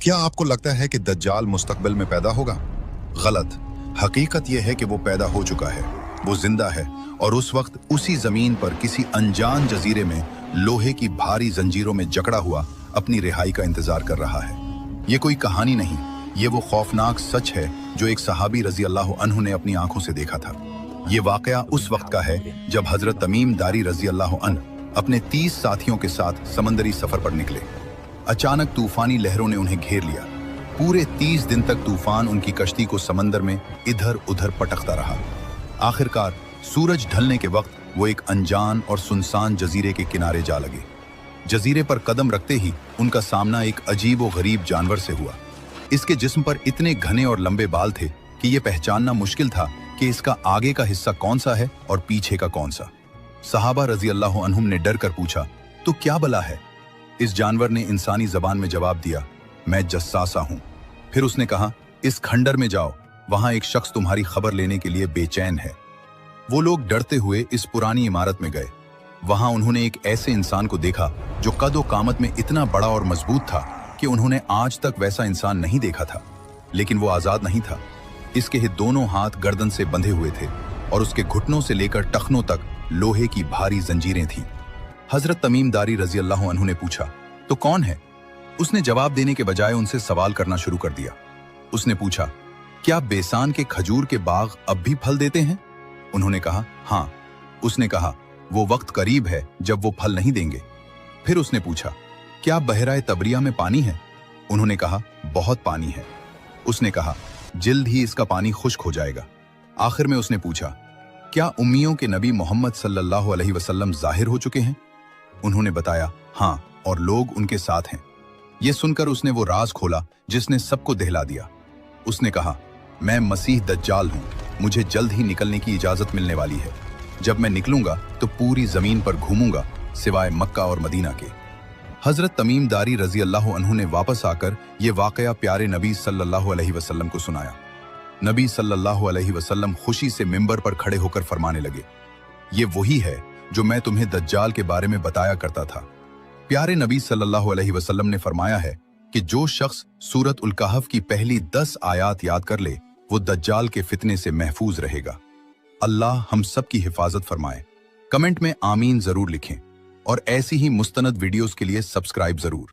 क्या आपको लगता है कि दज्जाल मुस्तकबिल में पैदा होगा? गलत। हकीकत यह है कि वो पैदा हो चुका है, वो जिंदा है और उस वक्त उसी जमीन पर किसी अनजान जजीरे में लोहे की भारी जंजीरों में जकड़ा हुआ अपनी रिहाई का इंतजार कर रहा है। ये कोई कहानी नहीं, ये वो खौफनाक सच है जो एक सहाबी रजी अल्लाह अन्हु ने अपनी आंखों से देखा था। ये वाकया उस वक्त का है जब हजरत तमीम दारी रजी अल्लाह अन्हु अपने 30 साथियों के साथ समंदरी सफर पर निकले। अचानक तूफानी लहरों ने उन्हें घेर लिया। पूरे 30 दिन तक तूफान उनकी कश्ती को समंदर में इधर उधर पटकता रहा। आखिरकार सूरज ढलने के वक्त वो एक अनजान और सुनसान जजीरे के किनारे जा लगे। जजीरे पर कदम रखते ही उनका सामना एक अजीब व गरीब जानवर से हुआ। इसके जिस्म पर इतने घने और लंबे बाल थे कि ये पहचानना मुश्किल था कि इसका आगे का हिस्सा कौन सा है और पीछे का कौन सा। सहाबा रजी अल्लाह अन्हुम ने डर कर पूछा, तो क्या बला है? इस जानवर ने इंसानी जबान में जवाब दिया, मैं जस्सासा हूं। फिर उसने कहा, इस खंडर में जाओ, वहां एक शख्स तुम्हारी खबर लेने के लिए बेचैन है। वो लोग डरते हुए इस पुरानी इमारत में गए। वहां उन्होंने एक ऐसे इंसान को देखा जो कद व कामत में इतना बड़ा और मजबूत था कि उन्होंने आज तक वैसा इंसान नहीं देखा था। लेकिन वो आजाद नहीं था। इसके दोनों हाथ गर्दन से बंधे हुए थे और उसके घुटनों से लेकर टखनों तक लोहे की भारी जंजीरें थीं। हजरत तमीम दारी रजी अल्लाह अन्हु ने पूछा, तो कौन है? उसने जवाब देने के बजाय उनसे सवाल करना शुरू कर दिया। उसने पूछा, क्या बेसान के खजूर के बाग अब भी फल देते हैं? उन्होंने कहा, हाँ। उसने कहा, वो वक्त करीब है जब वो फल नहीं देंगे। फिर उसने पूछा, क्या बहराए तबरिया में पानी है? उन्होंने कहा, बहुत पानी है। उसने कहा, जल्द ही इसका पानी खुश्क हो जाएगा। आखिर में उसने पूछा, क्या उम्मियों के नबी मोहम्मद सल्लल्लाहु अलैहि वसल्लम जाहिर हो चुके हैं? उन्होंने बताया, हाँ, और लोग उनके साथ हैं। यह सुनकर उसने वो राज खोला जिसने सबको दहला दिया। उसने कहा, मैं मसीह दज्जाल हूं, मुझे जल्द ही निकलने की इजाजत मिलने वाली है। जब मैं निकलूंगा तो पूरी जमीन पर घूमूंगा सिवाय मक्का और मदीना के। हजरत तमीम दारी रजी अल्लाह अन्हु ने वापस आकर ये वाकया प्यारे नबी सल्लल्लाहु अलैहि वसल्लम को सुनाया। नबी सल्लल्लाहु अलैहि वसल्लम खुशी से मिंबर पर खड़े होकर फरमाने लगे, ये वही है जो मैं तुम्हें दज्जाल के बारे में बताया करता था। प्यारे नबी सल्लल्लाहु अलैहि वसल्लम ने फरमाया है कि जो शख्स सूरत उल कहफ की पहली 10 आयात याद कर ले, वो दज्जाल के फितने से महफूज रहेगा। अल्लाह हम सब की हिफाजत फरमाए। कमेंट में आमीन जरूर लिखें और ऐसी ही मुस्तनद वीडियोस के लिए सब्सक्राइब जरूर।